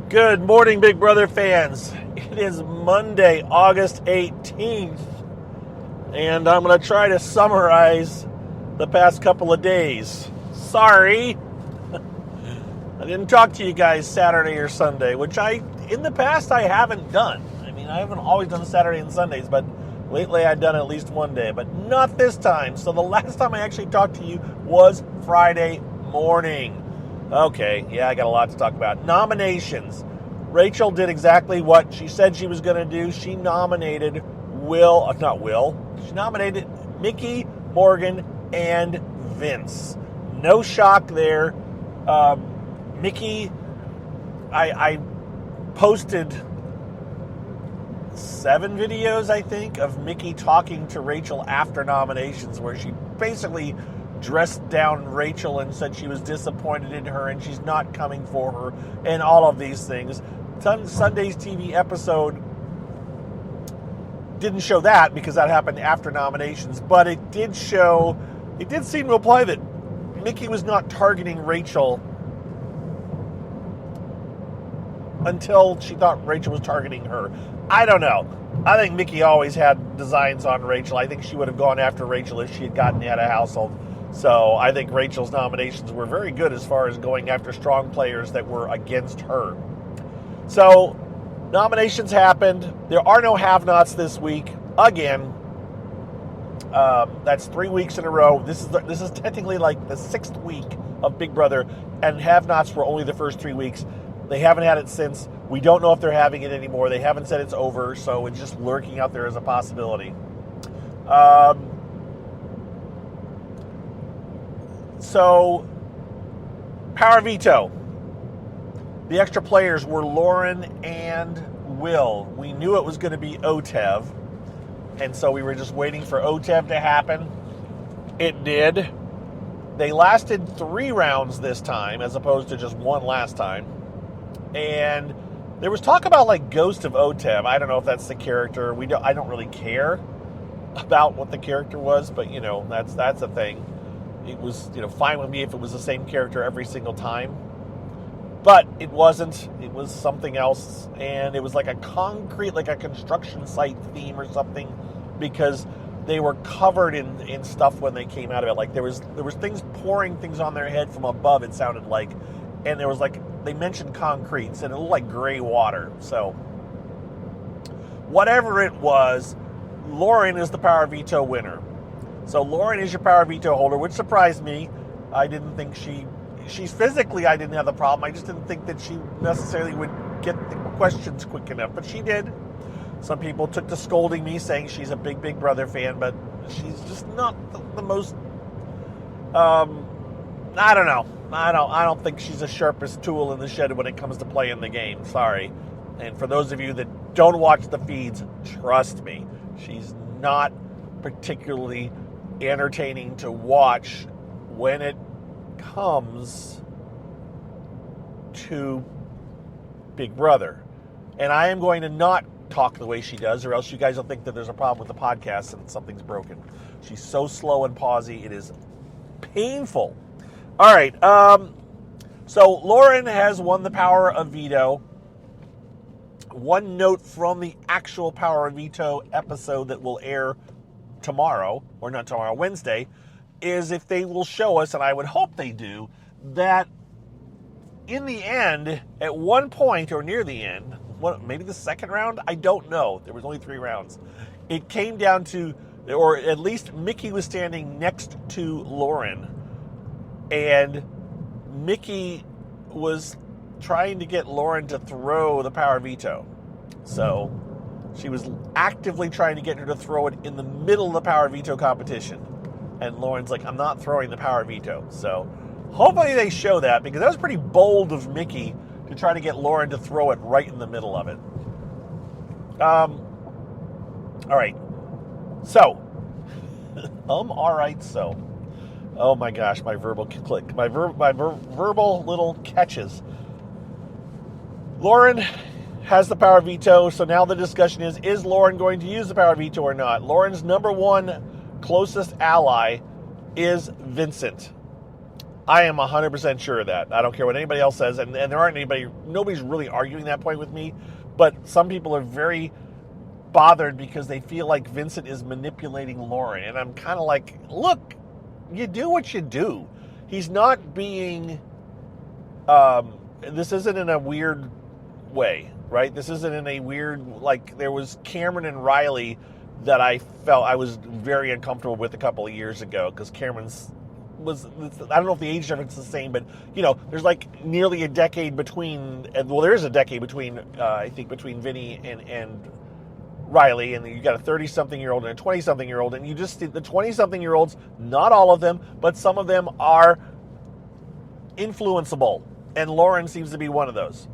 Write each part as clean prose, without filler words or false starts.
Good morning, Big Brother fans. It is Monday, August 18th, and I'm going to try to summarize the past couple of days. Sorry, I didn't talk to you guys Saturday or Sunday, which in the past, I haven't done. I mean, I haven't always done Saturday and Sundays, but lately I've done at least one day, but not this time. So the last time I actually talked to you was Friday morning. Okay, yeah, I got a lot to talk about. Nominations. Rachel did exactly what she said she was going to do. She nominated she nominated Mickey, Morgan, and Vince. No shock there. Mickey, I posted 7 videos, I think, of Mickey talking to Rachel after nominations, where she basically dressed down Rachel and said she was disappointed in her and she's not coming for her and all of these things. Sunday's TV episode didn't show that because that happened after nominations, but it did seem to imply that Mickey was not targeting Rachel until she thought Rachel was targeting her. I don't know. I think Mickey always had designs on Rachel. I think she would have gone after Rachel if she had gotten out of household. So I think Rachel's nominations were very good as far as going after strong players that were against her. So nominations happened. There are no have-nots this week. Again, that's 3 weeks in a row. This is technically like the 6th week of Big Brother, and have-nots were only the first 3 weeks. They haven't had it since. We don't know if they're having it anymore. They haven't said it's over, so it's just lurking out there as a possibility. So, Power Veto. The extra players were Lauren and Will. We knew it was going to be Otev, and so we were just waiting for Otev to happen. It did. They lasted 3 rounds this time, as opposed to just 1 last time. And there was talk about like Ghost of Otev. I don't know if that's the character. I don't really care about what the character was, but that's a thing. It was fine with me if it was the same character every single time. But it wasn't. It was something else, and it was like a construction site theme or something, because they were covered in stuff when they came out of it. Like there was things pouring things on their head from above, it sounded like, and there was they mentioned concrete, and it looked like gray water. So whatever it was, Lauren is the Power Veto winner. So Lauren is your Power Veto holder, which surprised me. I didn't think she's physically, I didn't have the problem. I just didn't think that she necessarily would get the questions quick enough, but she did. Some people took to scolding me, saying she's a big Brother fan, but she's just not the most, I don't know. I don't think she's the sharpest tool in the shed when it comes to playing the game. Sorry. And for those of you that don't watch the feeds, trust me, she's not particularly entertaining to watch when it comes to Big Brother. And I am going to not talk the way she does, or else you guys will think that there's a problem with the podcast and something's broken. She's so slow and pausy, it is painful. All right, so Lauren has won the Power of Veto. One note from the actual Power of Veto episode that will air tomorrow, or not tomorrow, Wednesday, is if they will show us, and I would hope they do, that in the end, at one point or near the end, maybe the second round, I don't know. There was only 3 rounds. It came down to, or at least Mickey was standing next to Lauren, and Mickey was trying to get Lauren to throw the Power Veto. So she was actively trying to get her to throw it in the middle of the Power Veto competition. And Lauren's like, I'm not throwing the Power Veto. So hopefully they show that, because that was pretty bold of Mickey to try to get Lauren to throw it right in the middle of it. All right. So, all right, so. Oh my gosh, my verbal click. My verbal little catches. Lauren has the Power Veto, so now the discussion is Lauren going to use the Power Veto or not? Lauren's number one closest ally is Vincent. I am 100% sure of that. I don't care what anybody else says, and nobody's really arguing that point with me, but some people are very bothered because they feel like Vincent is manipulating Lauren, and I'm kind of like, look, you do what you do. He's not being, this isn't in a weird way, right? This isn't in a weird, like, there was Cameron and Riley that I felt I was very uncomfortable with a couple of years ago, because Cameron's was, I don't know if the age difference is the same, but, you know, there's like nearly a decade between, well, there is a decade between, I think, between Vinny and Riley, and you got a 30-something-year-old and a 20-something-year-old, and you just, the 20-something-year-olds, not all of them, but some of them are influenceable, and Lauren seems to be one of those.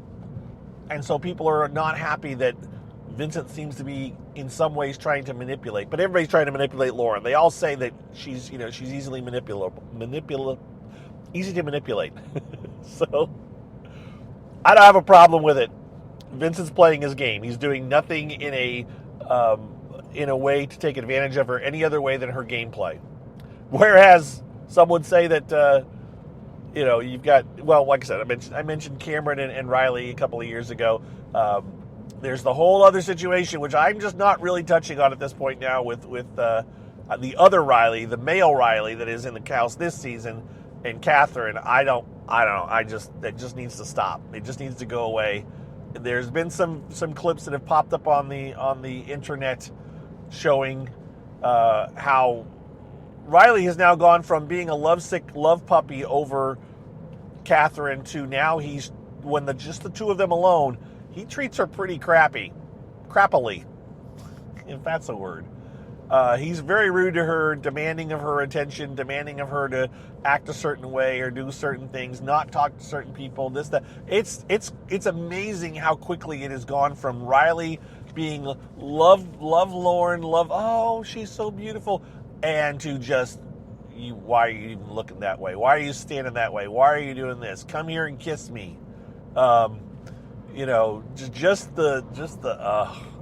And so people are not happy that Vincent seems to be, in some ways, trying to manipulate. But everybody's trying to manipulate Lauren. They all say that she's easily easy to manipulate. So, I don't have a problem with it. Vincent's playing his game. He's doing nothing in a way to take advantage of her any other way than her gameplay. Whereas some would say that, you've got, well, like I said, I mentioned Cameron and Riley a couple of years ago. There's the whole other situation, which I'm just not really touching on at this point now, with the other Riley, the male Riley that is in the house this season, and Catherine. I don't know. That just needs to stop. It just needs to go away. There's been some clips that have popped up on the internet showing how Riley has now gone from being a lovesick love puppy over Catherine to now when just the two of them alone, he treats her pretty crappily, if that's a word. He's very rude to her, demanding of her attention, demanding of her to act a certain way or do certain things, not talk to certain people, this, that. It's amazing how quickly it has gone from Riley being love Lauren, oh, she's so beautiful, and to just, why are you even looking that way? Why are you standing that way? Why are you doing this? Come here and kiss me. Just the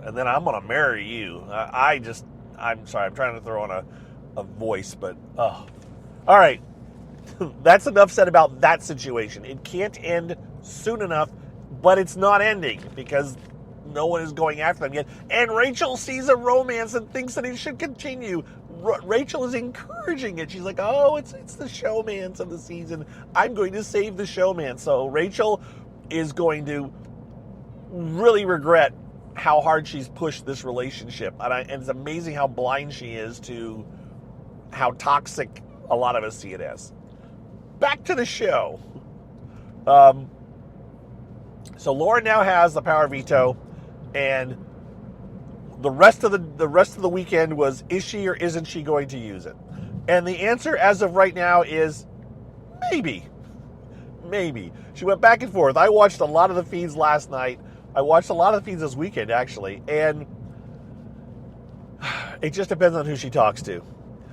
and then I'm gonna marry you. I'm sorry, I'm trying to throw on a voice, but all right. That's enough said about that situation. It can't end soon enough, but it's not ending because no one is going after them yet. And Rachel sees a romance and thinks that it should continue. Rachel is encouraging it. She's like, oh, it's the showmance of the season. I'm going to save the showman. So Rachel is going to really regret how hard she's pushed this relationship. And it's amazing how blind she is to how toxic a lot of us see it as. Back to the show. So Lauren now has the power veto, and the rest of the weekend was, is she or isn't she going to use it? And the answer as of right now is maybe. Maybe. She went back and forth. I watched a lot of the feeds last night. I watched a lot of the feeds this weekend, actually, and it just depends on who she talks to.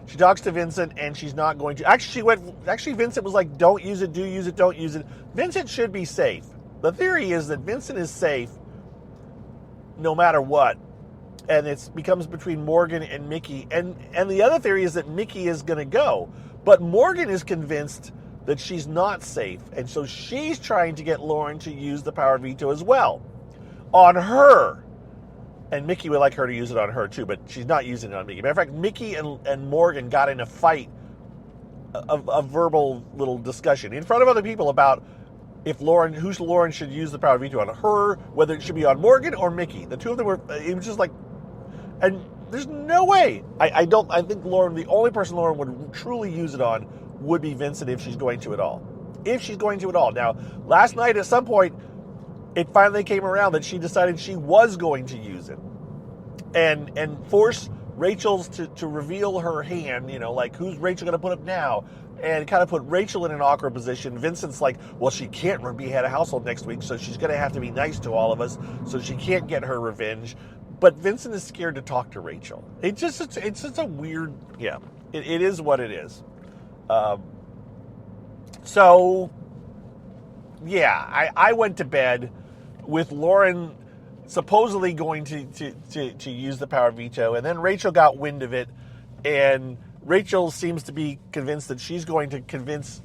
She talks to Vincent, and she's not going to. Actually, Vincent was like, don't use it, do use it, don't use it. Vincent should be safe. The theory is that Vincent is safe no matter what, and it becomes between Morgan and Mickey. And the other theory is that Mickey is going to go, but Morgan is convinced that she's not safe, and so she's trying to get Lauren to use the power veto as well on her. And Mickey would like her to use it on her too, but she's not using it on Mickey. Matter of fact, Mickey and Morgan got in a fight, a verbal little discussion in front of other people about who Lauren should use the power veto on, her, whether it should be on Morgan or Mickey. The two of them were, it was just like, and there's no way. I think Lauren, the only person Lauren would truly use it on would be Vincent if she's going to at all. If she's going to at all. Now, last night at some point, it finally came around that she decided she was going to use it. And force Rachel's to reveal her hand, like, who's Rachel going to put up now? And kind of put Rachel in an awkward position. Vincent's like, well, she can't be head of household next week, so she's going to have to be nice to all of us, so she can't get her revenge. But Vincent is scared to talk to Rachel. It's just a weird, it is what it is. I went to bed with Lauren supposedly going to use the power veto, and then Rachel got wind of it, and Rachel seems to be convinced that she's going to convince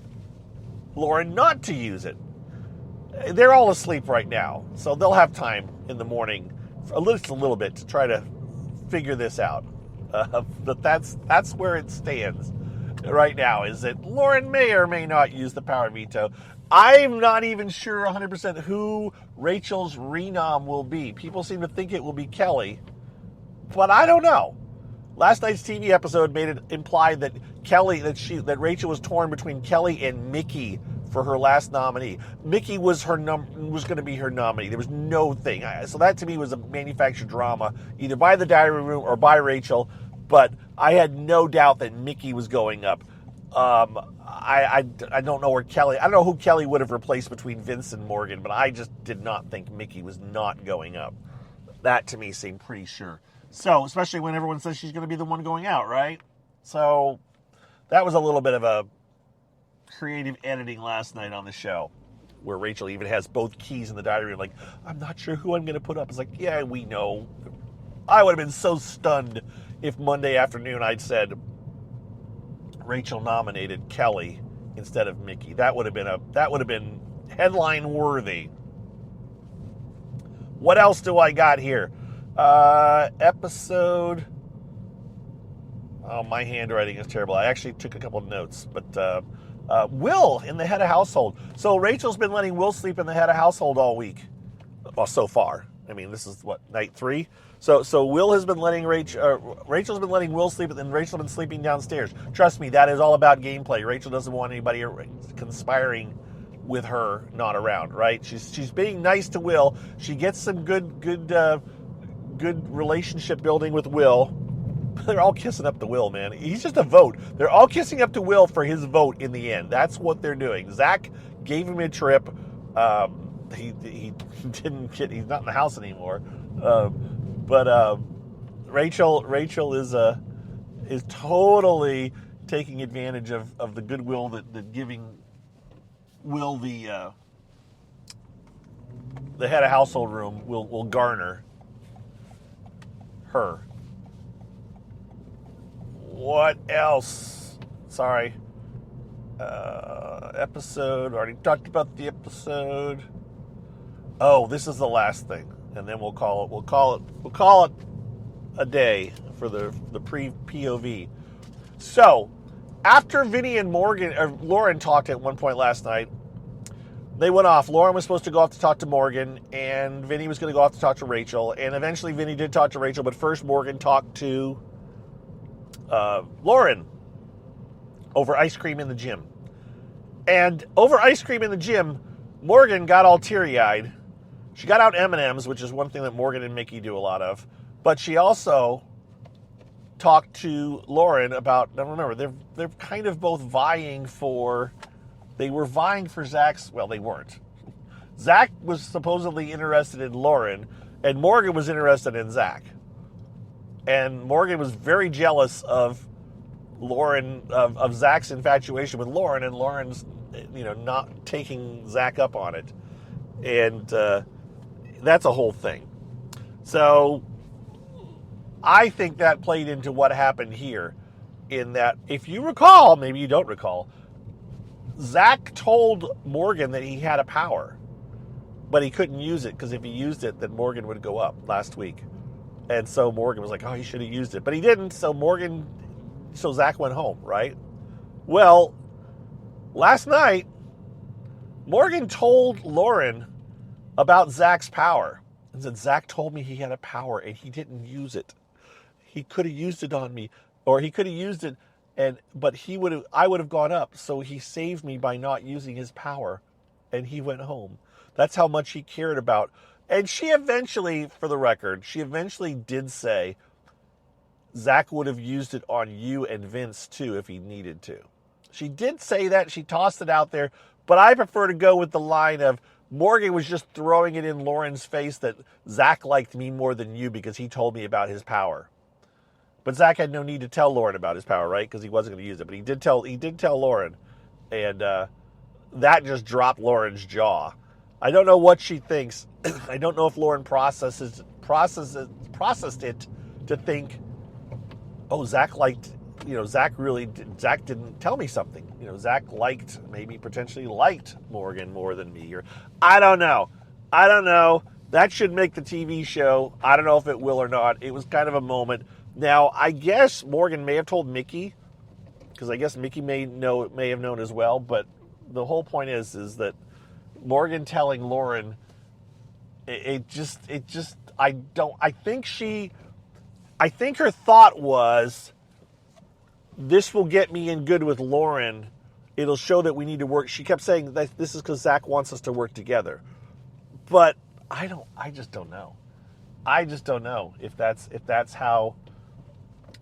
Lauren not to use it. They're all asleep right now, so they'll have time in the morning, at least a little bit, to try to figure this out. But that's where it stands right now, is that Lauren may or may not use the power veto. I'm not even sure 100% who Rachel's renom will be. People seem to think it will be Kelly, but I don't know. Last night's TV episode made it imply that Rachel was torn between Kelly and Mickey for her last nominee. Mickey was going to be her nominee. There was no thing. So that to me was a manufactured drama, either by the diary room or by Rachel. But I had no doubt that Mickey was going up. I don't know where Kelly. I don't know who Kelly would have replaced between Vince and Morgan, but I just did not think Mickey was not going up. That to me seemed pretty sure. So, especially when everyone says she's going to be the one going out, right? So, that was a little bit of a creative editing last night on the show, where Rachel even has both keys in the diary room, like, I'm not sure who I'm going to put up. It's like, yeah, we know. I would have been so stunned if Monday afternoon I'd said Rachel nominated Kelly instead of Mickey. That would have been headline worthy. What else do I got here? Episode. Oh, my handwriting is terrible. I actually took a couple of notes, but Will in the head of household. So Rachel's been letting Will sleep in the head of household all week. Well, so far. I mean, this is what, night 3? So Will has been letting Rachel's been letting Will sleep, and Rachel's been sleeping downstairs. Trust me, that is all about gameplay. Rachel doesn't want anybody conspiring with her not around, right? She's being nice to Will. She gets some good relationship building with Will. They're all kissing up to Will, man. He's just a vote. They're all kissing up to Will for his vote in the end. That's what they're doing. Zach gave him a trip. He didn't get. He's not in the house anymore. But Rachel is totally taking advantage of the goodwill that giving Will the head of household room will garner her. What else? Sorry. Episode. Already talked about the episode. Oh, this is the last thing, and then we'll call it a day for the pre-POV. So, after Vinny and Lauren talked at one point last night, they went off. Lauren was supposed to go off to talk to Morgan, and Vinny was going to go off to talk to Rachel, and eventually Vinny did talk to Rachel, but first Morgan talked to Lauren over ice cream in the gym. And over ice cream in the gym, Morgan got all teary-eyed. She got out M&Ms, which is one thing that Morgan and Mickey do a lot of. But she also talked to Lauren about, now remember, they're kind of both vying for, they were vying for Zach's, well, they weren't. Zach was supposedly interested in Lauren, and Morgan was interested in Zach. And Morgan was very jealous of Lauren, of Zach's infatuation with Lauren, and Lauren's, not taking Zach up on it. And that's a whole thing. So I think that played into what happened here, in that, if you recall, maybe you don't recall, Zach told Morgan that he had a power, but he couldn't use it, because if he used it, then Morgan would go up last week. And so Morgan was like, oh, he should have used it. But he didn't, so Zach went home, right? Well, last night, Morgan told Lauren about Zach's power. And said, Zach told me he had a power, and he didn't use it. He could have used it on me, or he could have used it, but I would have gone up, so he saved me by not using his power, and he went home. That's how much he cared about. And she eventually, for the record, did say Zach would have used it on you and Vince too if he needed to. She did say that. She tossed it out there. But I prefer to go with the line of Morgan was just throwing it in Lauren's face that Zach liked me more than you because he told me about his power. But Zach had no need to tell Lauren about his power, right? Because he wasn't going to use it. But he did tell Lauren. And that just dropped Lauren's jaw. I don't know what she thinks. I don't know if Lauren processed it to think, oh, Zach liked Zach didn't tell me something. Zach maybe potentially liked Morgan more than me, or I don't know. That should make the TV show. I don't know if it will or not. It was kind of a moment. Now, I guess Morgan may have told Mickey, because I guess Mickey may have known as well. But the whole point is that Morgan telling Lauren, I think her thought was, this will get me in good with Lauren. It'll show that we need to work. She kept saying that this is because Zach wants us to work together. But I just don't know. I just don't know if that's how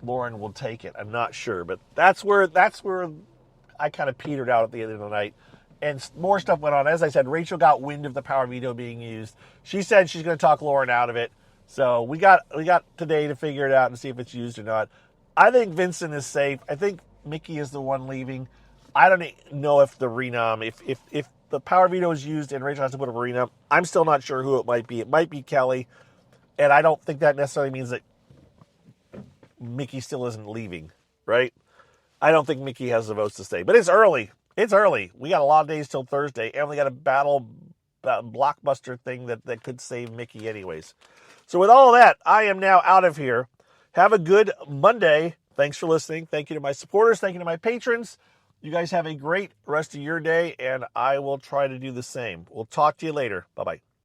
Lauren will take it. I'm not sure. But that's where I kind of petered out at the end of the night. And more stuff went on. As I said, Rachel got wind of the power veto being used. She said she's going to talk Lauren out of it. So we got today to figure it out and see if it's used or not. I think Vincent is safe. I think Mickey is the one leaving. I don't know if the renom, if the power veto is used and Rachel has to put up a renom, I'm still not sure who it might be. It might be Kelly. And I don't think that necessarily means that Mickey still isn't leaving, right? I don't think Mickey has the votes to stay. But it's early. It's early. We got a lot of days till Thursday, and we got a blockbuster thing that could save Mickey anyways. So with all of that, I am now out of here. Have a good Monday. Thanks for listening. Thank you to my supporters. Thank you to my patrons. You guys have a great rest of your day, and I will try to do the same. We'll talk to you later. Bye-bye.